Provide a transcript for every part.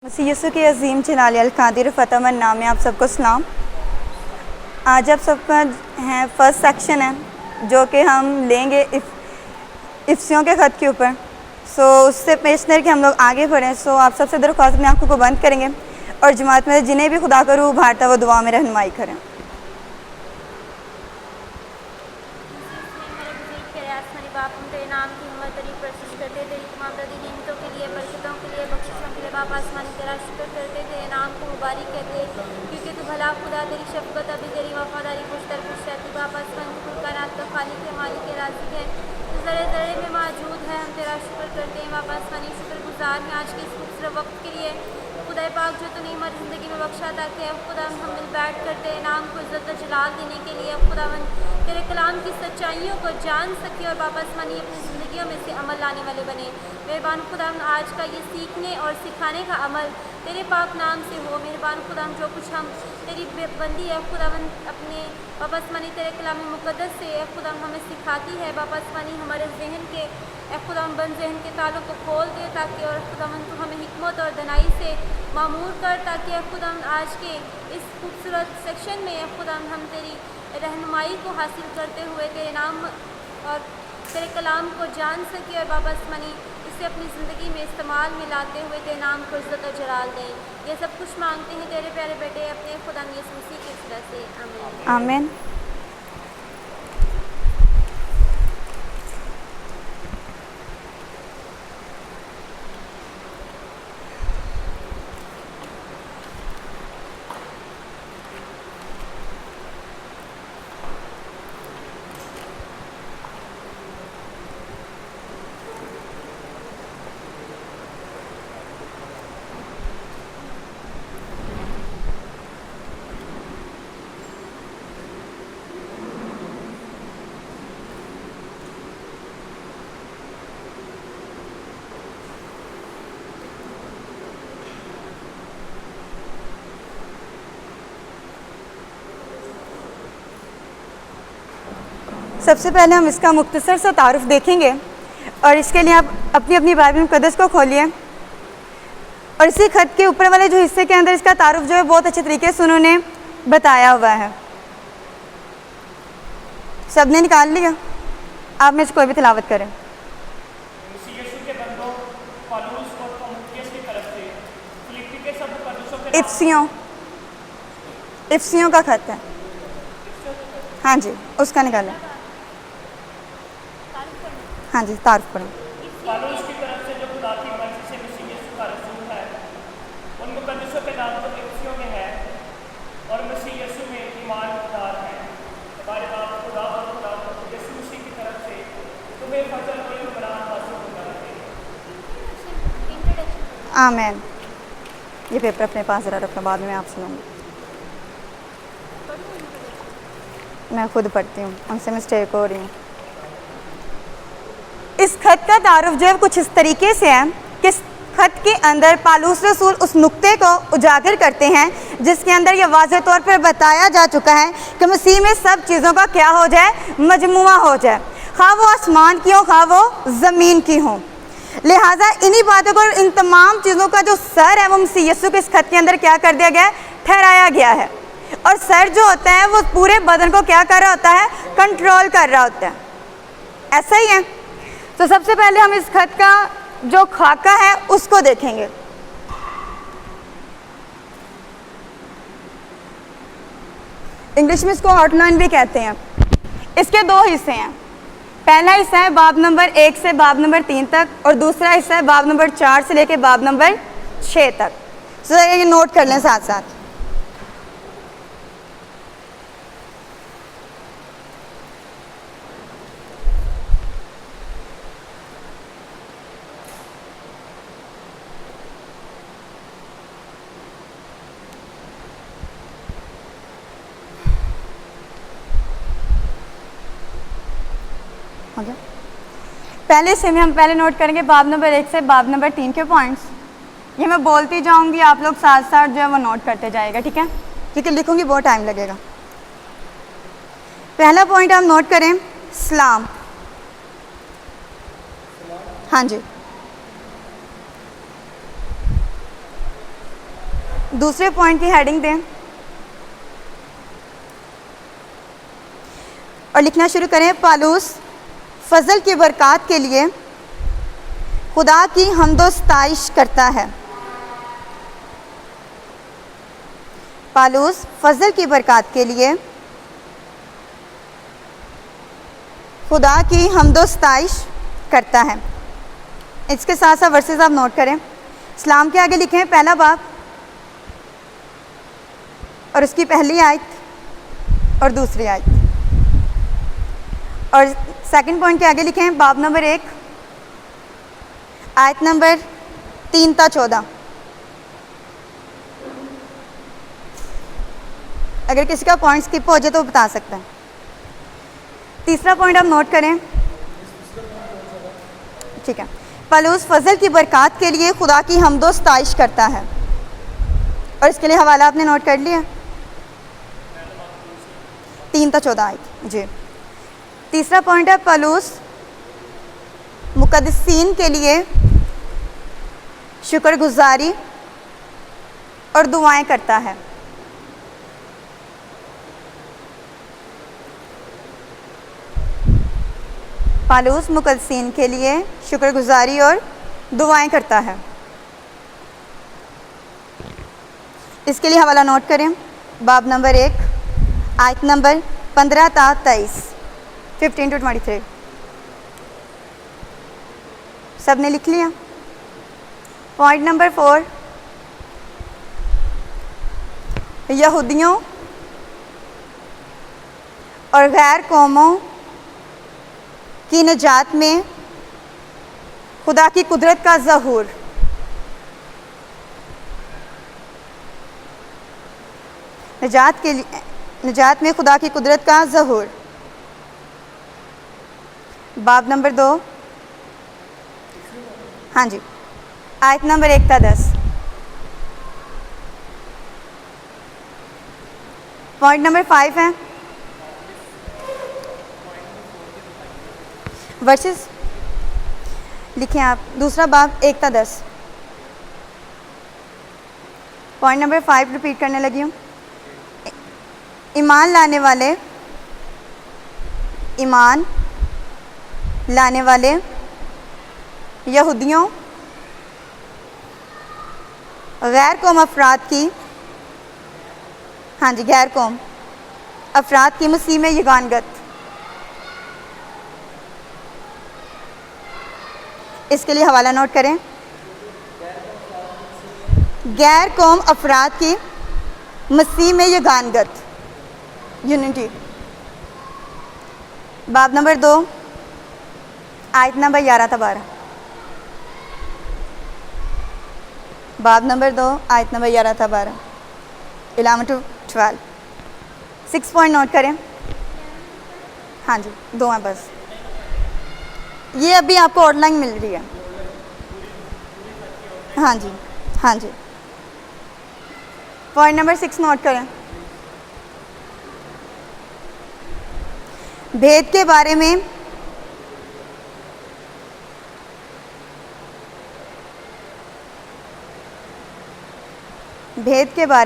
मसीह यीशु के अज़ीम जलाल अल-क़ादिर फ़तमन नाम में आप सबको सलाम। आज आप सबका है फर्स्ट सेक्शन है जो कि हम लेंगे इफ्सियों के ख़त के ऊपर। उससे पेश कर के हम लोग आगे बढ़ें। आप सबसे दरख्वास्त अपनी आंखों को बंद करेंगे और जमात में जिन्हें भी खुदा का रूह उभारता वो दुआ में रहनुमाई करें। बाप आसमानी तेरा शुक्र करते तेरे नाम को मुबारक कहते क्योंकि तू भला खुदा तेरी शफकत अभी तेरी वफादारी पुश्तर पुश रहती। बाप आसमानी तू कायनात का खालिक है, मालिक है, राज़िक है, तू ज़रे ज़रे में मौजूद है। हम तेरा शुक्र करते हैं बाप आसमानी, शुक्रगुजार हैं आज के इस खूबसूरत वक्त के लिए। खुदा पाक जो तूने हमारी ज़िंदगी में बख्शा ताकि अब खुदा हम मिल बैठ करते नाम को इज़्ज़त व जलाल देने के लिए अब खुदा तेरे कलाम की सच्चाइयों को जान सके और बाप आसमानी अपनी ज़िंदगियों में से अमल लाने वाले बने। मेहरबान खुदा आज का ये सीखने और सिखाने का अमल तेरे पाक नाम से हो। मेहरबान खुदा जो कुछ हम तेरी बंदी है खुदावंद अपने बाप आसमानी तेरे कलाम मुक़द्दस से खुदा हमें सिखाती है। बाप आसमानी हमारे जहन के खुदा बंद जहन के तालों को खोल दे ताकि और खुदावंद तू हमें हिकमत और दनाई से मामूर कर ताकि खुदा आज के इस खूबसूरत सेक्शन में खुदा हम तेरी रहनुमाई को हासिल करते हुए तेरे नाम और तेरे कलाम को जान सके और बाबा आसमानी इसे अपनी ज़िंदगी में इस्तेमाल में लाते हुए तेरे नाम को इज़्ज़त और जलाल दें। ये सब कुछ मांगते हैं तेरे प्यारे बेटे अपने खुदा यीशु मसीह की तरह से, आमीन आमीन। सबसे पहले हम इसका मुख्तसर सा तारुफ देखेंगे और इसके लिए आप अपनी अपनी बाइबल मुक़द्दस को खोलिए और इसी खत के ऊपर वाले जो हिस्से के अंदर इसका तारुफ जो है बहुत अच्छे तरीके से उन्होंने बताया हुआ है। सब ने निकाल लिया? आप में से कोई भी तिलावत करें। इफ्सियों का खत है। हाँ जी, उसका निकालें। हाँ जी, तारुफ पढ़ें। पालूस की तरफ से जो खुदा की मर्जी से मसीह यीशु का रसूल है, उन मुकद्दसों के नाम तो इफ्सियों में है और मसीह यीशु में ईमानदार है। हमारे बाप खुदा और खुदा यीशु मसीह की तरफ से तुम्हें फजल और इमरान हासिल होता रहे। आमीन। ये पेपर अपने पास जरा रखना, बाद में आप सुनूंगी। मैं खुद पढ़ती हूँ, हमसे मिस्टेक हो रही है। इस खत का तारुफ जो है कुछ इस तरीके से है कि इस खत के अंदर पालूस रसूल उस नुक्ते को उजागर करते हैं जिसके अंदर यह वाज़ेह तौर पर बताया जा चुका है कि मसीह में सब चीज़ों का क्या हो जाए, मजमुआ हो जाए, खा वो आसमान की हो खा वो ज़मीन की हो। लिहाजा इन्हीं बातों को, इन तमाम चीज़ों का जो सर है वो मसीह यीशु के इस खत के अंदर क्या कर दिया गया है, ठहराया गया है। और सर जो होता है वो पूरे बदन को क्या कर रहा होता है, कंट्रोल कर रहा होता है। ऐसा ही है। तो सबसे पहले हम इस खत का जो खाका है उसको देखेंगे। इंग्लिश में इसको आउटलाइन भी कहते हैं। इसके दो हिस्से हैं। पहला हिस्सा है बाब नंबर 1 से बाब नंबर 3 तक और दूसरा हिस्सा है बाब नंबर 4 से लेकर बाब नंबर 6 तक। तो ये नोट कर लें साथ साथ। पहले से में हम पहले नोट करेंगे बाब नंबर 1 से बाब नंबर 3 के पॉइंट्स। ये मैं बोलती जाऊंगी, आप लोग साथ साथ जो है वो नोट करते जाएगा, ठीक है? क्योंकि लिखूंगी बहुत टाइम लगेगा। पहला पॉइंट हम नोट करें, सलाम। हाँ जी, दूसरे पॉइंट की हेडिंग दें और लिखना शुरू करें। पालूस फजल की बरक़ात के लिए खुदा की हम्दोस्ताइश करता है। पालूस फजल की बरक़ात के लिए खुदा की हम्दोस्ताइश करता है। इसके साथ साथ वर्सेस आप नोट करें। इस्लाम के आगे लिखें पहला बाब और उसकी पहली आयत और दूसरी आयत, और सेकंड पॉइंट के आगे लिखें बाब नंबर 1 आयत नंबर 3 ता 14। अगर किसी का पॉइंट स्किप हो जाए तो बता सकता है। तीसरा पॉइंट आप नोट करें, ठीक है। पालूस फजल की बरक़ात के लिए खुदा की हम्दोस्ताइश करता है, और इसके लिए हवाला आपने नोट कर लिया 3 ता 14 आयत जी। तीसरा पॉइंट है पालूस मुक़द्दसीन के लिए शुक्रगुजारी और दुआएं करता है। पालूस मुक़द्दसीन के लिए शुक्रगुजारी और दुआएं करता है। इसके लिए हवाला नोट करें बाब नंबर 1 आयत नंबर 15 ता 23, 15 to 23। सब ने लिख लिया। पॉइंट नंबर 4, यहूदियों और गैर कौमों की निजात में खुदा की कुदरत का ज़हूर। निजात में खुदा की कुदरत का ज़हूर। बाब नंबर 2, हाँ जी, आयत नंबर 1 ता 10। पॉइंट नंबर 5 है वर्सेस, लिखें आप दूसरा बाब 1 ता 10। पॉइंट नंबर 5 रिपीट करने लगी हूँ। ईमान लाने वाले यहूदियों गैर कौम अफराद की, हाँ जी, गैर कौम अफराद की मसीह में यगानगत। इसके लिए हवाला नोट करें गैर कौम अफराद की मसीह में यगानगत, यूनिटी। बाब नंबर 2 आयत नंबर 11 ता 12। बाब नंबर 2 आयत नंबर 11 ता 12, 11 to 12। 6 पॉइंट नोट करें। हाँ जी, 2 हैं बस। ये अभी आपको आउटलाइन मिल रही है। हाँ जी, हाँ जी। पॉइंट नंबर 6 नोट करें। भेद के बारे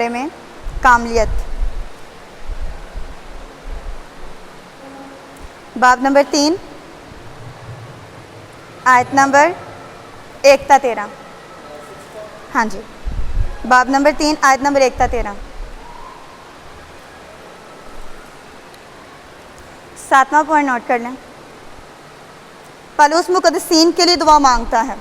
में कामलियत। बाब नंबर 3 आयत नंबर 1 ता 13। हाँ जी, बाब नंबर 3 आयत नंबर 1 ता 13। 7वां पॉइंट नोट कर लें। पालूस मुक़द्दसीन के लिए दुआ मांगता है।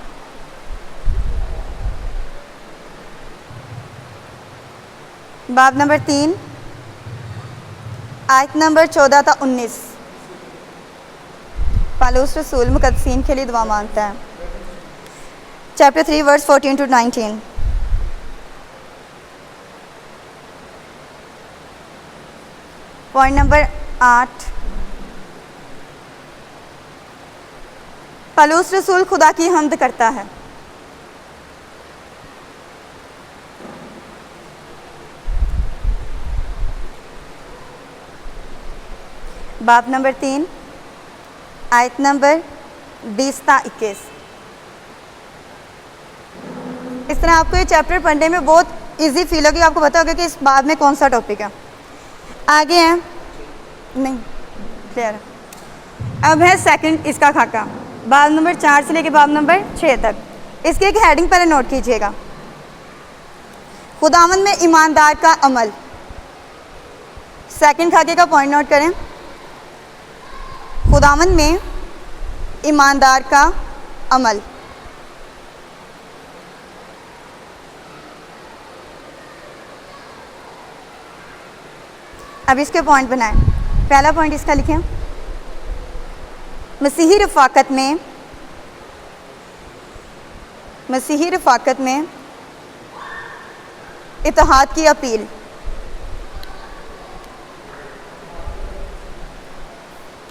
बाब नंबर 3 आयत नंबर 14 ता 19। पालूस रसूल मुक़द्दसीन के लिए दुआ मांगता है। Chapter 3 verse 14 to 19। Point number 8, पालूस रसूल खुदा की हम्द करता है। बाब नंबर 3 आयत नंबर 20 ता 21। इस तरह आपको ये चैप्टर पढ़ने में बहुत इजी फील होगी, आपको पता होगा कि इस बाब में कौन सा टॉपिक है। आगे है, नहीं क्लियर है। अब है सेकंड इसका खाका, बाब नंबर 4 से लेके बाब नंबर 6 तक। इसकी एक हेडिंग पहले नोट कीजिएगा, खुदावंद में ईमानदार का अमल। सेकंड खाके का पॉइंट नोट करें, खुदावंद में ईमानदार का अमल। अब इसके पॉइंट बनाएं। पहला पॉइंट इसका लिखें, मसीही रफ़ाकत में इत्तेहाद की अपील।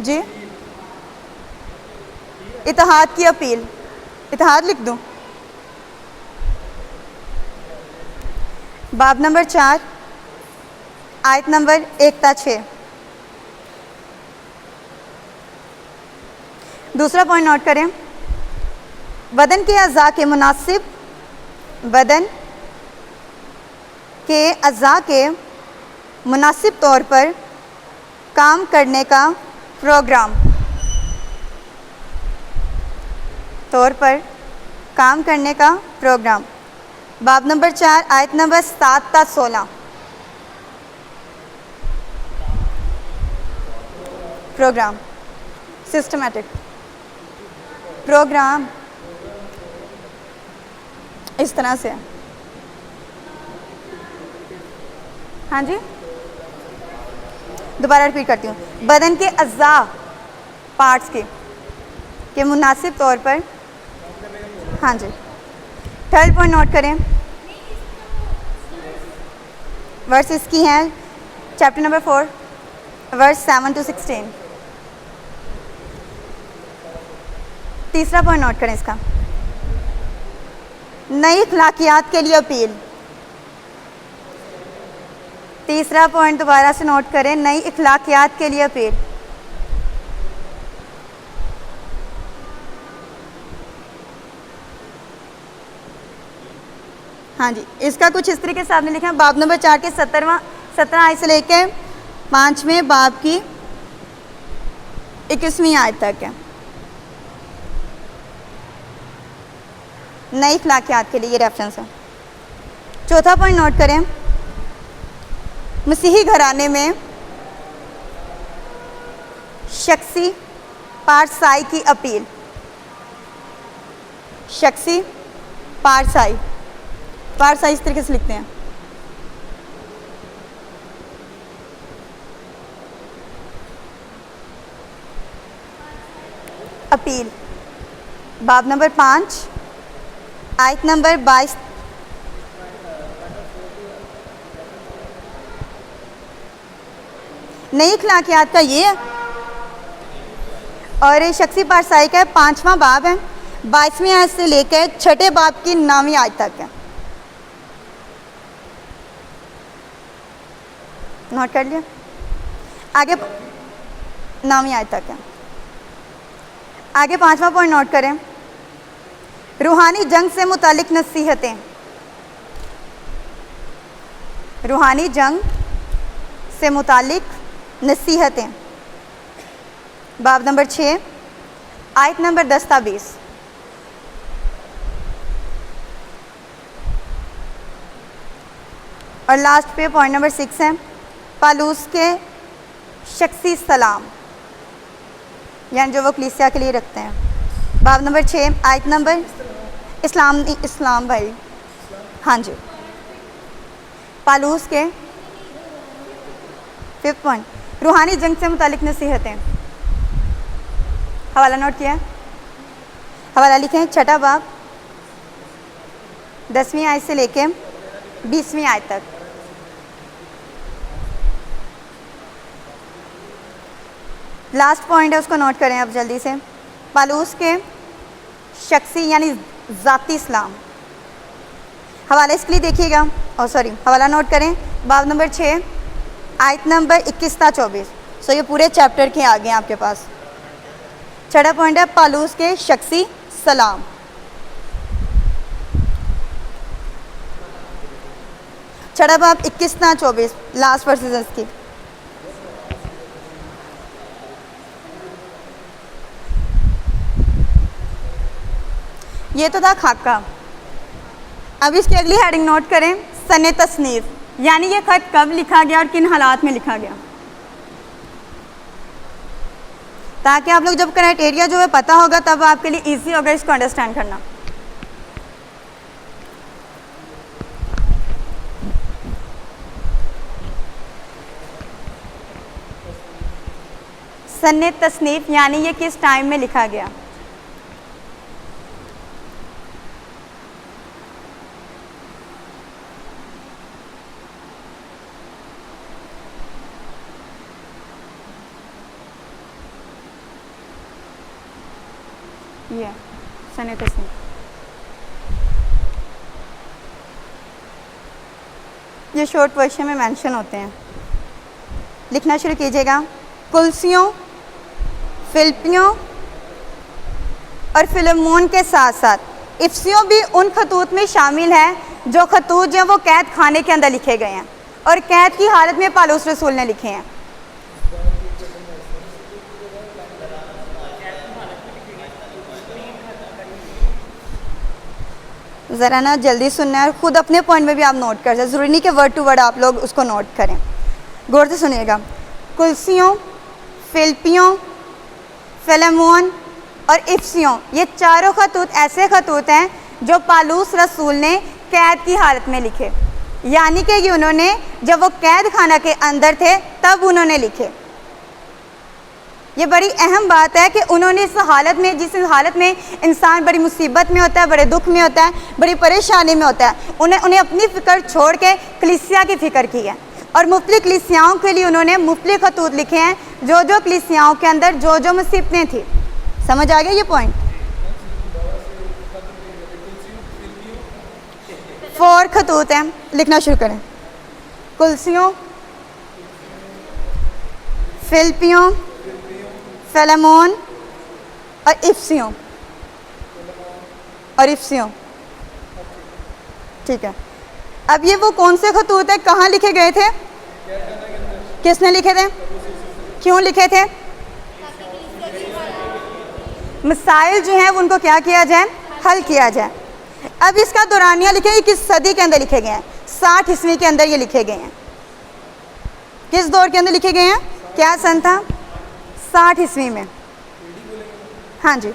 जी, इत्तेहाद की अपील, इत्तेहाद लिख दूं। बाब नंबर 4 आयत नंबर 1-6। दूसरा पॉइंट नोट करें, बदन के अज़ा के मुनासिब, बदन के अज़ा के मुनासिब तौर पर काम करने का प्रोग्राम, बाब नंबर 4 आयत नंबर 7-16। प्रोग्राम, सिस्टमेटिक प्रोग्राम इस तरह से। हाँ जी, दोबारा रिपीट करती हूँ, बदन के अज़ा पार्ट्स के मुनासिब तौर पर। हाँ जी, थर्ड पॉइंट नोट करें, वर्स इसकी हैं चैप्टर नंबर 4 वर्स 7-16। तीसरा पॉइंट नोट करें इसका, नई अखलाकियात के लिए अपील। तीसरा पॉइंट दोबारा से नोट करें, नई अखलाकियात के लिए अपील। हाँ जी, इसका कुछ इस तरीके से आपने लिखा है, बाब नंबर 4 के 17 आयत से लेकर 5वें बाब की 21वीं आयत तक है। नई अखलाकियात के लिए ये रेफरेंस है। चौथा पॉइंट नोट करें, मसीही घराने में शख्सी पारसाई की अपील। शख्सी पारसाई, पारसाई इस तरीके से लिखते हैं, अपील। बाब नंबर 5 आयत नंबर 22। नई अखलाकियात का ये है और शख्सी पारसाई का 5वां बाब है, 22वीं आयत से लेकर 6ठे बाब की 9वीं आयत तक है। नोट कर लिया, आगे 9वीं आयत तक है। आगे 5वां पॉइंट नोट करें, रूहानी जंग से मुतालिक नसीहतें। रूहानी जंग से मुतालिक नसीहतें, बाब नंबर 6 आयत नंबर 10-20। और लास्ट पे पॉइंट नंबर 6 है, पालूस के शख्सी सलाम, यानी जो वो कलीसिया के लिए रखते हैं। बाब नंबर 6 आयत नंबर इस्लाम भाई, हाँ जी, पालूस के 5th पॉइंट, रूहानी जंग से मुतालिक नसीहतें। हवाला नोट किया, हवाला लिखें, 6ठा बाब 10वीं आयत से लेके 20वीं आयत तक। लास्ट पॉइंट है, उसको नोट करें अब जल्दी से, पालूस के शख्सी यानी ज़ाती इस्लाम। हवाला इसके लिए देखिएगा, और सॉरी हवाला नोट करें, बाब नंबर 6 आयत नंबर 21-24। सो ये पूरे चैप्टर के आगे हैं आपके पास। 6ठा पॉइंट है, पालूस के शख्सी सलाम। छठा बाब 21-24 लास्ट वर्सेस इसकी। ये तो था खाका। अब इसकी अगली हेडिंग नोट करें, सने तस्नीफ, यानी ये खत कब लिखा गया और किन हालात में लिखा गया, ताकि आप लोग जब क्राइटेरिया जो है पता होगा तब आपके लिए इजी होगा इसको अंडरस्टैंड करना। सन्ने तस्नीफ यानी ये किस टाइम में लिखा गया। ये सन्ने तस्नीफ। ये शॉर्ट वर्शन में मेंशन होते हैं। लिखना शुरू कीजिएगा। कुल्सियों, फिल्पियों और फिल्मोन के साथ साथ इफ्सियों भी उन खतूत में शामिल हैं जो खतूत जो वो कैद खाने के अंदर लिखे गए हैं और कैद की हालत में पालूस रसूल ने लिखे हैं। ज़रा ना जल्दी सुनना है और ख़ुद अपने पॉइंट में भी आप नोट कर सकते, ज़रूरी नहीं कि वर्ड टू वर्ड आप लोग उसको नोट करें। गौर से सुनिएगा। कुल्सियों, फिल्पियों, फिल्मोन और इफ्सियों, ये चारों खतूत ऐसे खतूत हैं जो पालूस रसूल ने कैद की हालत में लिखे, यानी कि ये उन्होंने जब वो कैद खाना के अंदर थे तब उन्होंने लिखे। ये बड़ी अहम बात है कि उन्होंने इस हालत में, जिस हालत में इंसान बड़ी मुसीबत में होता है, बड़े दुख में होता है, बड़ी परेशानी में होता है, उन्हें अपनी फ़िक्र छोड़ के कलीसिया की फ़िक्र की है और मुफ्तलिफ़ कलीसियाओं के लिए उन्होंने मुफ्तलिफ़ खतूत लिखे हैं, जो जो कलीसियाओं के अंदर जो जो मुसीबतें थी। समझ आ गया ये पॉइंट। 4 खतूत हैं, लिखना शुरू करें। कुल्सियों, फिल्पियों, फिल्मोन और इफ्सियों। ठीक है। अब ये वो कौन से खतूत है, कहाँ लिखे गए थे, किसने लिखे थे, क्यों लिखे थे। मसाइल जो हैं उनको क्या किया जाए, हल किया जाए। अब इसका दौरानिया लिखे किस सदी के अंदर लिखे गए हैं, 60 ईस्वी के अंदर ये लिखे गए हैं। किस दौर के अंदर लिखे गए हैं, क्या सन था, 60 ईस्वी में। हाँ जी,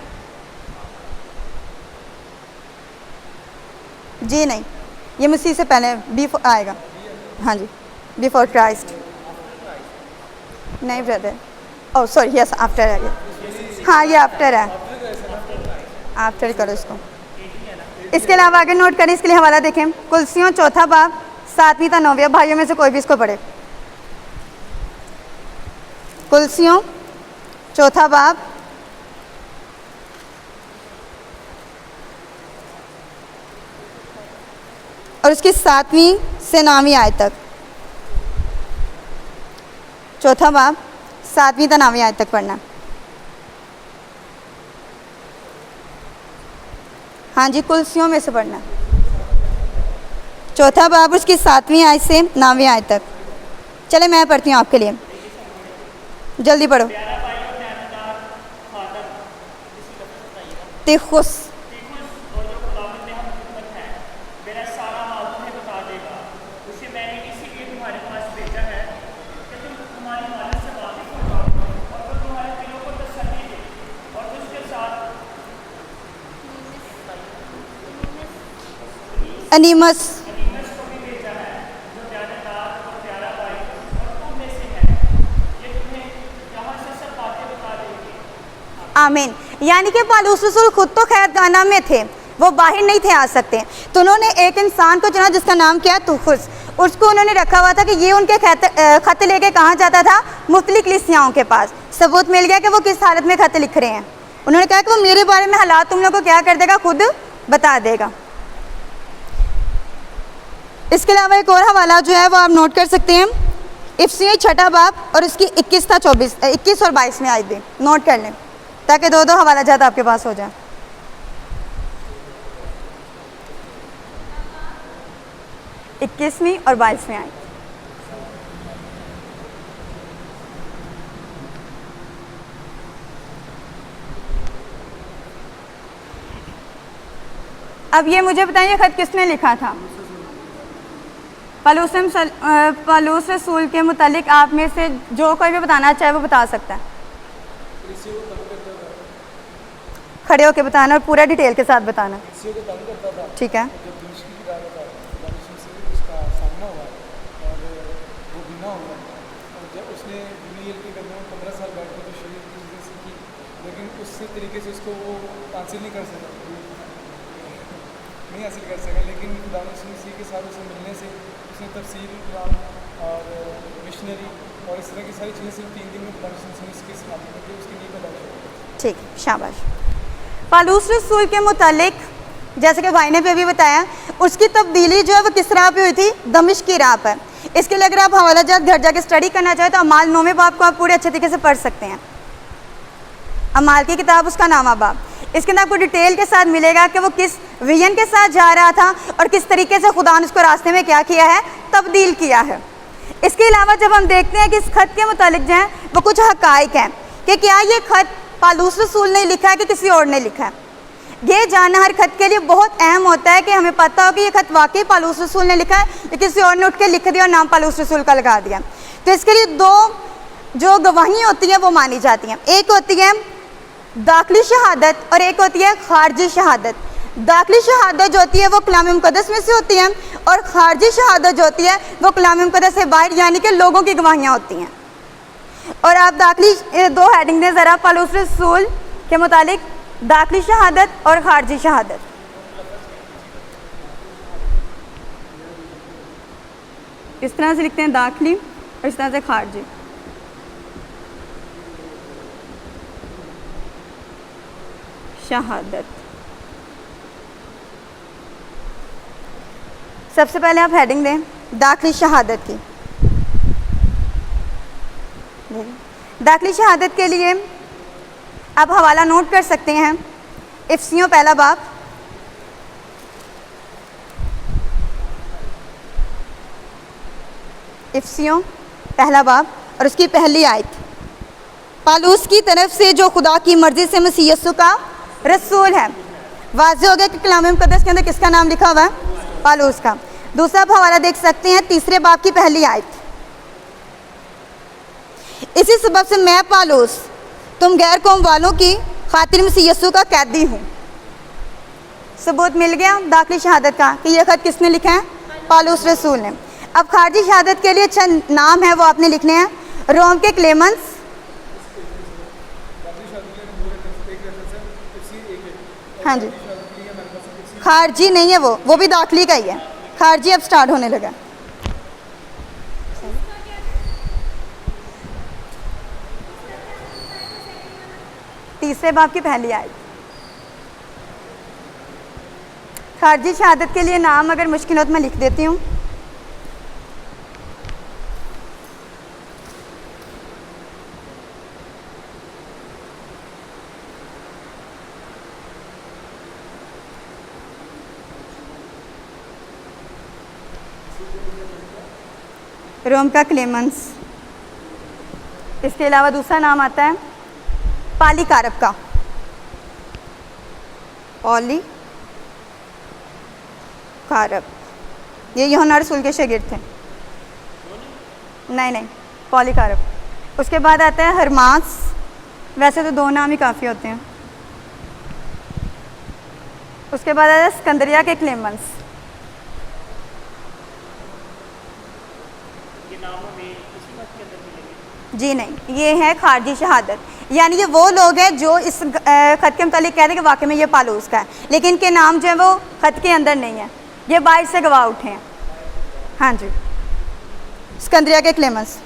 जी नहीं, ये मसीह से पहले बिफोर आएगा। हाँ जी, बिफोर क्राइस्ट नहीं brother, oh sorry, yes after है ये। हाँ ये आफ्टर है, आफ्टर करो इसको। इसके अलावा आगे नोट करें, इसके लिए हवाला देखें। कुल्सियों चौथा बाब 7वीं था 9वीं, भाइयों में से कोई भी इसको पढ़े। कुल्सियों चौथा बाब और उसकी 7वीं से 9वीं आयत तक। चौथा बाब 7वीं से 9वीं आयत तक पढ़ना। हाँ जी, कुल्सियों में से पढ़ना। चौथा बाब उसकी 7वीं आयत से 9वीं आयत तक। चले मैं पढ़ती हूँ आपके लिए, जल्दी पढ़ो। तिखुस, अनीमस, आमीन। यानी कि पालूस रसूल खुद तो कैदखाना में थे, वो बाहर नहीं थे आ सकते, तो उन्होंने एक इंसान को चुना जिसका नाम क्या, तुखुस। उसको उन्होंने रखा हुआ था कि ये उनके खत लेके कहाँ जाता था, मुफ्तलिफ़ कलीसियाओं के पास। सबूत मिल गया कि वो किस हालत में खत लिख रहे हैं। उन्होंने कहा कि वो मेरे बारे में हालात तुम लोग को क्या कर देगा, खुद बता देगा। इसके अलावा एक और हवाला जो है वो आप नोट कर सकते हैं, इफ्सियों छठा बाब और उसकी 21 और 22 में आयत भी नोट कर लें, ताकि दो हवाला जात आपके पास हो जाए। 21वीं और 22वीं आयत। अब ये मुझे बताइए खत किसने लिखा था? पलूस रसूल के मुतालिक आप में से जो कोई भी बताना चाहे वो बता सकता है। खड़े होके बताना और पूरा डिटेल के साथ बताना। ठीक है। तरीके से उसको वो हासिल नहीं कर सका, नहीं हासिल कर सका, लेकिन खुदा मसीह के साथ उसे मिलने से उसने तफसीर कुरान और मिशनरी और इस तरह की सारी चीज़ें सिर्फ 3 दिन में खुदा मसीह इसके इस्तेमाल करके उसकी नींव पैदा हुई। ठीक, शाबाश। पलूस रसूल के मुतालिक जैसे कि भाई ने भी अभी बताया, उसकी तब्दीली जो है वो किस राह पे हुई थी? दमिश्क की राह पर। इसके लिए अगर आप हवाला जात घर जाके स्टडी करना चाहें तो अमाल 9वें बाब को आप पूरे अच्छे तरीके से पढ़ सकते हैं। अमाल की किताब, उसका नामा बाब। इसके अंदर आपको डिटेल के साथ मिलेगा कि वो किस विजन के साथ जा रहा था और किस तरीके से खुदा ने उसको रास्ते में क्या किया है? तब्दील किया है। इसके अलावा जब हम देखते हैं कि इस खत के मुतालिक जो है वो कुछ हकाइक हैं कि क्या ये खत पलूस रसूल ने लिखा है कि किसी और ने लिखा है। ये जानना हर खत के लिए बहुत अहम होता है कि हमें पता हो कि ये खत वाकई पलूस रसूल ने लिखा है या किसी और ने उठ के लिख दिया और नाम पलूस रसूल का लगा दिया। तो इसके लिए 2 जो गवाही होती हैं वो मानी जाती हैं। एक होती है दाखिली शहादत और एक होती है खारजी शहादत। दाखिली शहादत जो होती है वो कलाम मुक़द्दस में से होती है और खारजी शहादत जो होती है वो कलाम मुक़द्दस से बाहर यानी कि लोगों की गवाहियाँ होती हैं। और आप दाखिली 2 हेडिंग दें ज़रा पलूस रसूल के मुतालिक, दाखिली शहादत और खारजी शहादत। इस तरह से लिखते हैं दाखिली और इस तरह से खारजी। शहादत। सबसे पहले आप हेडिंग दें दाखिली शहादत की। दाखिली शहादत के लिए आप हवाला नोट कर सकते हैं। इफ्सियों पहला बाब, इफ्सियों पहला बाब और उसकी पहली आयत। पालूस की तरफ से जो खुदा की मर्जी से मसीह यीशु का रसूल है। वाज़ेह हो गया कि कलाम मुक़द्दस के अंदर किसका नाम लिखा हुआ है? पालूस का। दूसरा आप हवाला देख सकते हैं 3 बाब की पहली आयत। इसी सबब से मैं पालूस तुम गैर कौम वालों की खातिर मसीह यीशु का कैदी हूँ। सबूत मिल गया दाखिली शहादत का कि यह खत किसने लिखा है? पालूस रसूल ने। अब खारजी शहादत के लिए अच्छा नाम है वो आपने लिखने हैं। रोम के क्लेमेंस, हाँ जी, खारजी नहीं है वो भी दाखिली का ही है। खारजी अब स्टार्ट होने लगा। तीसरे बाब की पहली आयत। खारजी शहादत के लिए नाम अगर मुश्किल हो तो मैं लिख देती हूँ। रोम का क्लेमेंस। इसके अलावा दूसरा नाम आता है पॉलीकारप का। पॉलीकारप ये यूहन्ना रसूल के शागिर्द थे। नहीं, पॉलीकारप। उसके बाद आता है हरमास। वैसे तो 2 नाम ही काफ़ी होते हैं। उसके बाद आता है सिकंदरिया के क्लेमेंस। जी नहीं, ये है खारजी शहादत। यानी ये वो लोग हैं जो इस खत के मुतालिक कहते हैं कि वाकई में ये पालूस का है, लेकिन इनके नाम जो है वो खत के अंदर नहीं है, ये बाहर से गवाह उठे हैं। हाँ जी, सिकंदरिया के क्लेमेंस।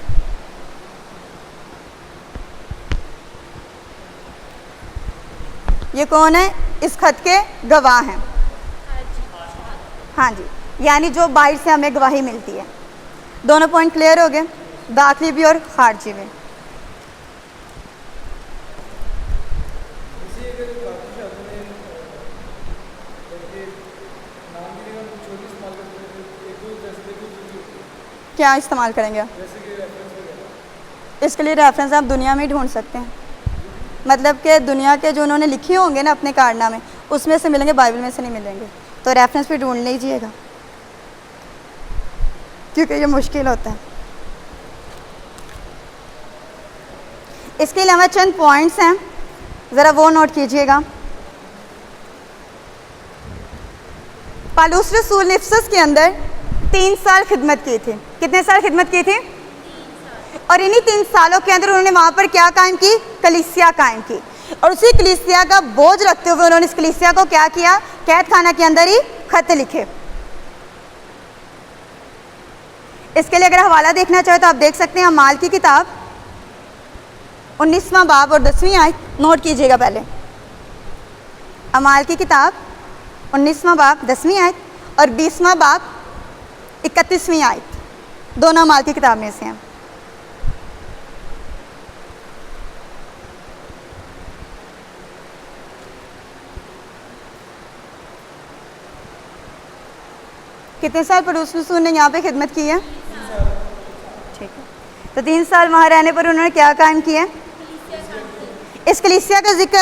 ये कौन है? इस खत के गवाह हैं। हाँ जी, यानी जो बाहर से हमें गवाही मिलती है। दोनों पॉइंट क्लियर हो गए, दाखिली भी और खारजी भी। क्या इस्तेमाल करेंगे आप? जैसे कि रेफरेंस वगैरह। इसके लिए रेफरेंस आप दुनिया में ही ढूंढ सकते हैं। मतलब कि दुनिया के जो उन्होंने लिखे होंगे ना अपने कारनामे, उसमें से मिलेंगे, बाइबल में से नहीं मिलेंगे। तो रेफरेंस भी ढूंढ लीजिएगा, क्योंकि ये मुश्किल होता है। इसके अलावा चंद पॉइंट्स हैं, ज़रा वो नोट कीजिएगा। पालूस रसूल ने इफिसस के अंदर 3 साल खिदमत की थी। कितने साल खिदमत की थी? और इन्हीं 3 सालों के अंदर उन्होंने वहाँ पर क्या कायम की? कलीसिया कायम की। और उसी कलीसिया का बोझ रखते हुए उन्होंने इस कलीसिया को क्या किया? कैद खाना के अंदर ही खत लिखे। इसके लिए अगर हवाला देखना चाहे तो आप देख सकते हैं अमाल की किताब 19वां बाब और 10वीं आयत, नोट कीजिएगा पहले। अमाल की किताब 19वां बाब 10वीं आयत और 20वां बाब 31वीं आयत, दोनों अमाल की किताब में से हैं। कितने साल पालूस रसूल ने यहाँ पे खिदमत की है? ठीक है। तो 3 साल वहाँ रहने पर उन्होंने क्या कायम किया? इस कलीसिया का जिक्र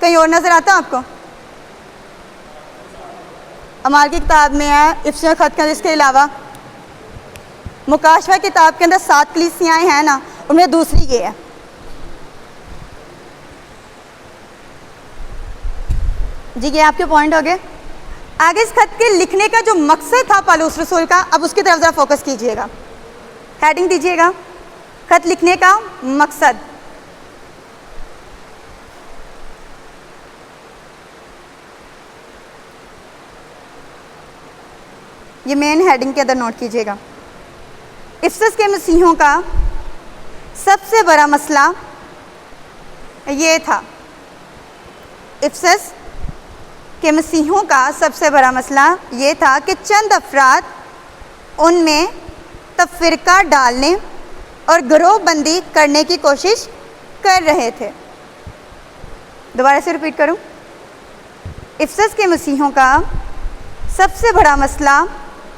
कहीं और नज़र आता है आपको? अमाल की किताब में है, इफिसियों खत के अंदर। इसके अलावा मुकाशवा किताब के अंदर 7 कलीसियाएँ हैं ना, उनमें दूसरी ये है। जी ये आपके पॉइंट हो गए। आगे इस खत के लिखने का जो मकसद था पालूस रसूल का, अब उसकी तरफ ज़रा फोकस कीजिएगा। हेडिंग दीजिएगा, खत लिखने का मकसद। ये मेन हेडिंग के अंदर नोट कीजिएगा। इफिसस के मसीहों का सबसे बड़ा मसला ये था। इफिसस के मसीहों का सबसे बड़ा मसला ये था कि चंद अफराद उनमें तफरीका डालने और गिरोहबंदी करने की कोशिश कर रहे थे। दोबारा से रिपीट करूं। इफिसस के मसीहों का सबसे बड़ा मसला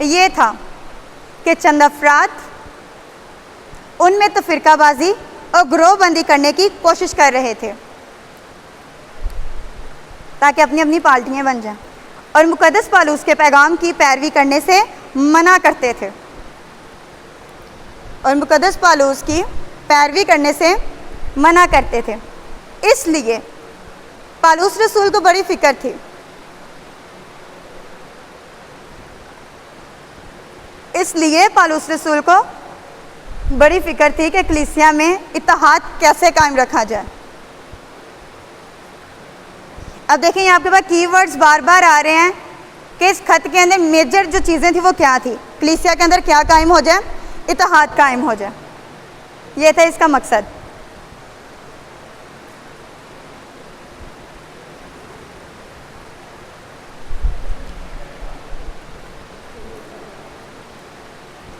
ये था कि चंद अफराद उनमें तफरीकाबाजी और गिरोहबंदी करने की कोशिश कर रहे थे ताकि अपनी अपनी पार्टियाँ बन जाएं, और मुकद्दस पालूस के पैगाम की पैरवी करने से मना करते थे। और मुकद्दस पालूस की पैरवी करने से मना करते थे। इसलिए पालूस रसूल को बड़ी फिक्र थी। इसलिए पालूस रसूल को बड़ी फिक्र थी कि कलीसिया में इत्तेहाद कैसे कायम रखा जाए। अब देखें यहाँ आपके पास कीवर्ड्स बार बार आ रहे हैं कि इस खत के अंदर मेजर जो चीज़ें थी वो क्या थी? कलीसिया के अंदर क्या कायम हो जाए? इत्तेहाद कायम हो जाए। ये था इसका मकसद।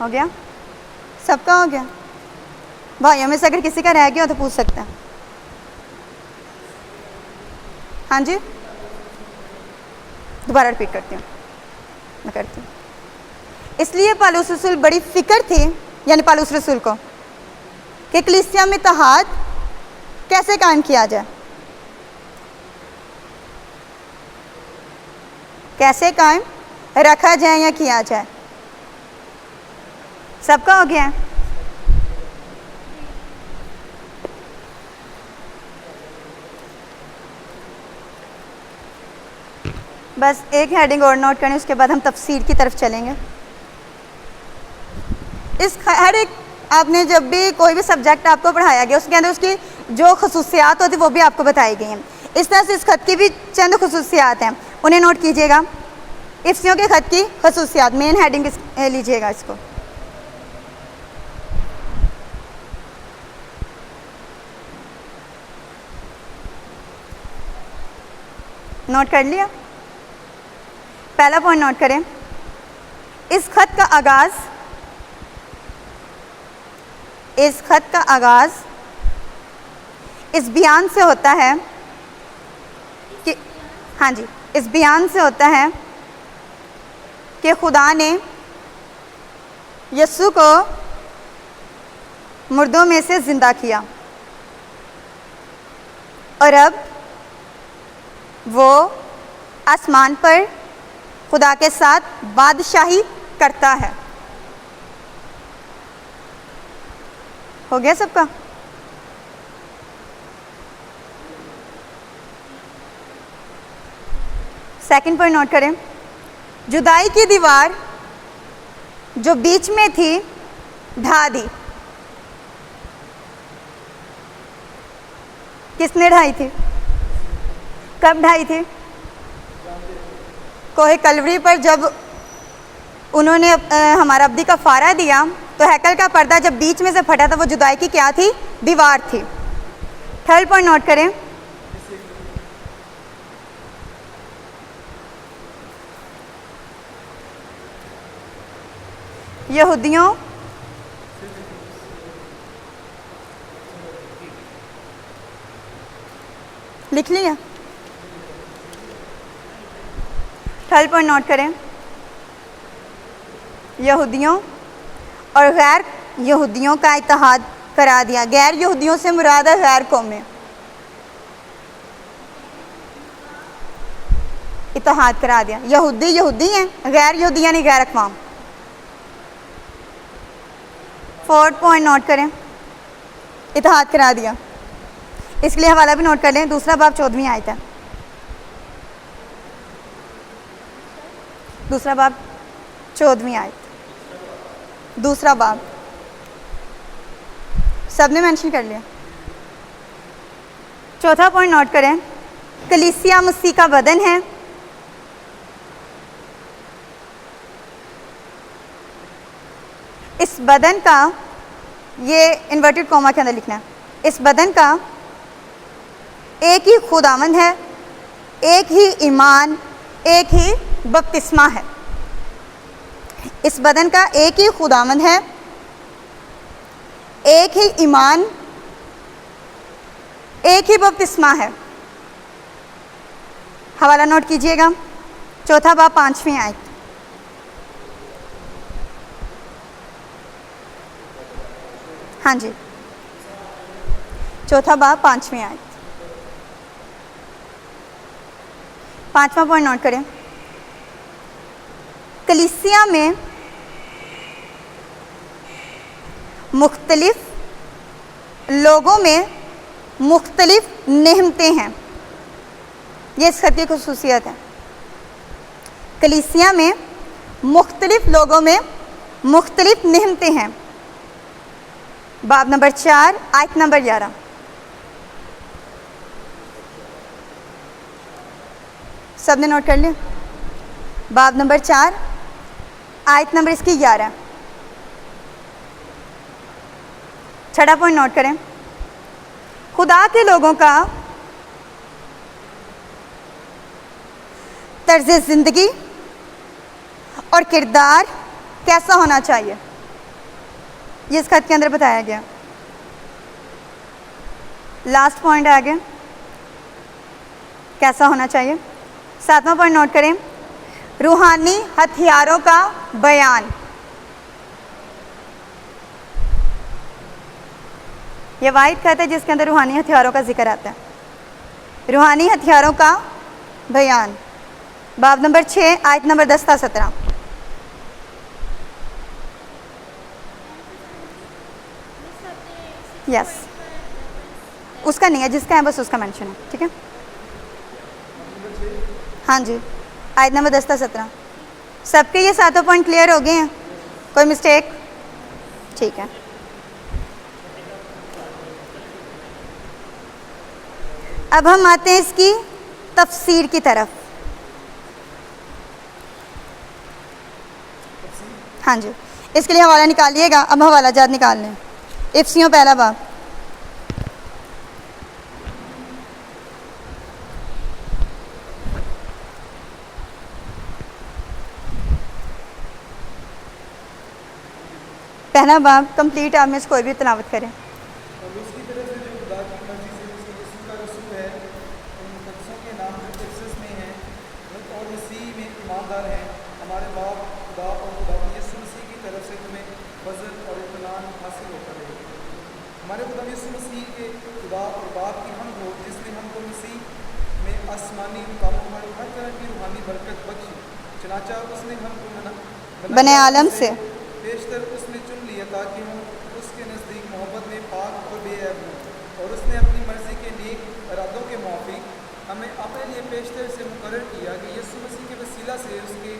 हो गया? सबका हो गया? भाइयों में से अगर किसी का रह गया हो तो पूछ सकते हैं। हाँ जी, दोबारा रिपीट करती हूँ, मैं करती हूँ। इसलिए पालूस रसूल बड़ी फिक्र थी, यानी पालूस रसूल को, कि कलीसिया में इत्तेहाद कैसे कायम किया जाए, कैसे कायम रखा जाए या किया जाए। सबका हो गया है? बस एक हेडिंग और नोट करें, उसके बाद हम तफसीर की तरफ चलेंगे। इस हर एक आपने जब भी कोई भी सब्जेक्ट आपको पढ़ाया गया उसके अंदर उसकी जो खसूसियात होती है वो भी आपको बताई गई हैं। इस तरह से इस खत की भी चंद खसूसियात हैं, उन्हें नोट कीजिएगा। इफिसियों के खत की खसूसियात, मेन हेडिंग लीजिएगा इसको। नोट कर लिया? पहला पॉइंट नोट करें। इस खत का आगाज इस बयान से होता है कि, हाँ जी, इस बयान से होता है कि खुदा ने यीशु को मुर्दों में से जिंदा किया और अब वो आसमान पर खुदा के साथ बादशाही करता है। हो गया सबका? सेकंड पॉइंट नोट करें, जुदाई की दीवार जो बीच में थी ढा दी। किसने ढाई थी? कब ढाई थी? कोहे कलवरी पर जब उन्होंने हमारा अब्दी का फारा दिया तो हैकल का पर्दा जब बीच में से फटा था, वो जुदाई की क्या थी? दीवार थी। थर्ड पॉइंट नोट करें, यहूदियों लिख लिया। थर्ड पॉइंट नोट करें, यहूदियों और गैर यहूदियों का इत्तेहाद करा दिया। गैर यहूदियों से मुराद है गैर कौमें। इत्तेहाद करा दिया। यहूदी यहूदी हैं, गैर यहूदी यानी गैर अक़वाम। फोर्थ पॉइंट नोट करें, इत्तेहाद करा दिया। इसके लिए हवाला भी नोट कर लें, दूसरा बाब 14वीं आयत है। दूसरा बाब 14वीं आयत, दूसरा बाब सबने मेंशन कर लिया। चौथा पॉइंट नोट करें, कलीसिया मसीह का बदन है। इस बदन का, ये इन्वर्टेड कॉमा के अंदर लिखना है, इस बदन का एक ही खुदावंद है, एक ही ईमान, एक ही बपतिस्मा है। इस बदन का एक ही खुदावंद है, एक ही ईमान, एक ही बपतिस्मा है। हवाला नोट कीजिएगा, चौथा बाब 5वीं आयत। हाँ जी, चौथा बाब 5वीं आयत। 5वां पॉइंट नोट करें, कलीसिया में मुख्तलिफ लोगों में मुख्तलिफ नेमतें हैं। ये इस खत की खुसूसियत है। कलीसिया में मुख्तलिफ लोगों में मुख्तलिफ नेमतें हैं। बाब नंबर 4 आयत नंबर 11। सबने नोट कर लिया? बाब नंबर 4 आयत नंबर इसकी 11। छठा पॉइंट नोट करें, खुदा के लोगों का तर्ज ज़िंदगी और किरदार कैसा होना चाहिए, ये इस खत के अंदर बताया गया। लास्ट पॉइंट आ गया, कैसा होना चाहिए। 7वां पॉइंट नोट करें, रूहानी हथियारों का बयान। यह वाहिद खत है जिसके अंदर रूहानी हथियारों का जिक्र आता है। रूहानी हथियारों का बयान, बाब नंबर 6 आयत नंबर 10 था 17। यस, उसका नहीं है, जिसका है बस उसका मेंशन है, ठीक है। हाँ जी, आयत नंबर 10 था 17। सबके ये 7 पॉइंट क्लियर हो गए हैं? कोई मिस्टेक? ठीक है। अब हम आते हैं इसकी तफसीर की तरफ। हाँ जी, इसके लिए हवाला निकालिएगा। अब हवाला जात निकाल लें। इफ्सियों पहला बाब, पहला बाब कंप्लीट। आप में से कोई भी तिलावत करें। और उसकी तरफ से जो खुदा की मर्जी से उसके यीशु का रसूल है, उन मुक़द्दसों के नाम जो इफिसस में हैं और मसीह में ईमानदार हैं, हमारे बाप खुदा और खुदा यीशु मसीह की तरफ से से तुम्हें फजल और इत्मीनान हासिल होता रहे। हमारे खुदा यीशु मसीह के खुदा और बाप की हम हो जिसने हमको मसीह में आसमानी मुकामों पर हर तरह की रूहानी बरकत बख्शी। चनाचा उसने हमको बने आलम से बेशतर उसने चुन लिया ताकि हम उसके नज़दीक मोहब्बत में पाक और बेऐब हों, और उसने अपनी मर्ज़ी के नेक इरादों के मुताबिक हमें अपने लिए पेशतर से मुकर्रर किया कि यीशु मसीह के वसीला से उसके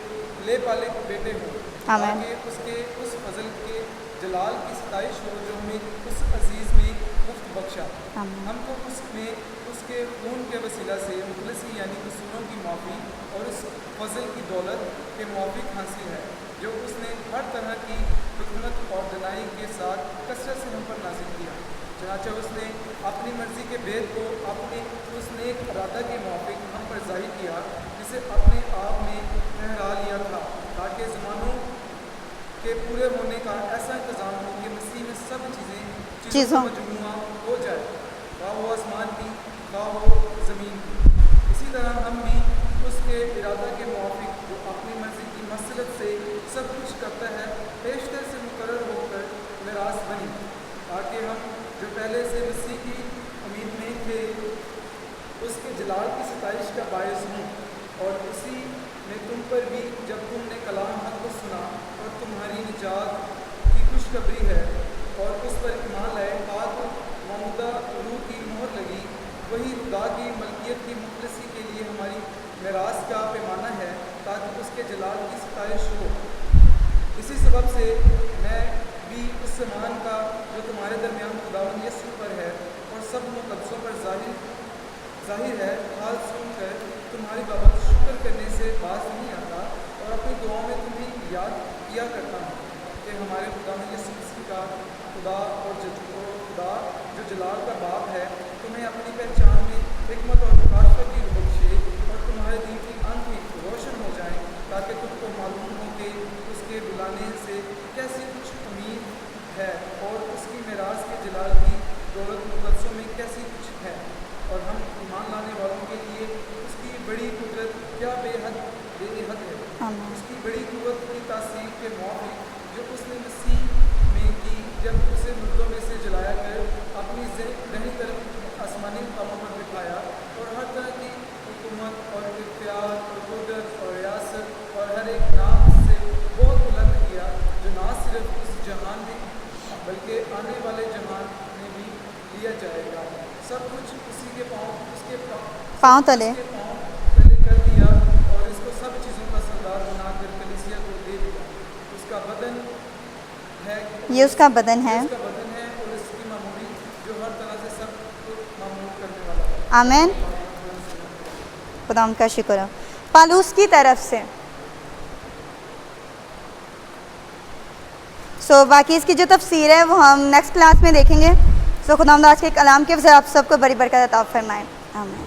ले पाले बेटे हों, ताकि उसके उस फजल के जलाल की सताइश हो जो हमें उस अजीज़ में मुफ्त बख्शा। हमको उसमें उसके खून के वसीला से मुखलसी यानी कसूरों की माफ़ी और उस फजल की दौलत के मुताबिक हासिल है जो उसने हर तरह की हिकमत और दनाई के साथ कसरत से हम पर नाजिल किया। चनाचा उसने अपनी मर्ज़ी के भेद को अपने उस नेक इरादा के मुताबिक हम पर ज़ाहिर किया जिसे अपने आप में ठहरा लिया था, ताकि ज़मानों के पूरे होने का ऐसा इंतज़ाम हो कि मसीह में सब चीज़ों का मजमूआ हो जाए, खा हो आसमान की खा हो ज़मीन की। इसी तरह हम भी उसके इरादा के मुताबिक जो अपनी मर्ज़ी की मसलत से सब कुछ करता है पेशतर से मुकर्रर होकर मिरास बनी, ताकि हम जो पहले से मसीह की उम्मीद में थे उसके जलाल की सताइश का बायस हूँ। और उसी में तुम पर भी जब तुमने कलाम हक़ को सुना और तुम्हारी निजात की खुशखबरी है और उस पर ईमान लाए पाक मौजूदा रूह की मोहर लगी, वही खुदा की मलकियत की मुखलसी के लिए हमारी मिरास का पैमाना है ताकि उसके जलाल की सताइश हो। इसी सबब से मैं भी उस समान का जो तुम्हारे दरमियान खुदावंद यीशु पर है और सब मुक़द्दसों पर ज़ाहिर है हाल सुनकर तुम्हारी बाबत शुक्र करने से बाज नहीं आता और अपनी दुआओं में तुम्हें याद किया करता हूँ कि हमारे खुदावंद यीशु मसीह का खुदा और खुदा जो जलाल का बाप है तुम्हें अपनी पहचान में हिकमत और मुखालफत की बख्शे और तुम्हारे दिन की आंख रोशन हो जाए, ताकि तुमको मालूम हो कि उसके बुलाने से कैसी कुछ उम्मीद है और उसकी मिरास के जलाल की दौलत मुक़द्दसों में कैसी कुछ है, और हम ईमान लाने वालों के लिए उसकी बड़ी कुदरत क्या बेहद है। उसकी बड़ी कुव्वत की तासीर के मुताबिक जो उसने मसीह में की जब उसे मुर्दों में से जलाया कर अपनी दाहिनी तरफ आसमानी मुकामों पर बिठाया और हर तरह की हुकूमत और इख्तियार और कुदरत और रियासत और हर एक नाम से बहुत बुलंद किया, जो ना सिर्फ इस जहान में बल्कि आने वाले जहान में भी लिया जाएगा। सब कुछ उसी के उसके पाँव तले कर दिया और इसको सब चीज़ों का सरदार बनाकर कलीसिया को दे दिया। उसका बदन है ये उसका बदन है और इसकी मामूली जो हर तरह से सब को मामूल करने वाला है। आमीन। खुदा उनका शुक्र हो। पालूस की तरफ से बाकी इसकी जो तफसीर है वो हम नेक्स्ट क्लास में देखेंगे। खुदा आज के कलाम के वजह आप सबको बड़ी बरकत अता फरमाए। आमीन।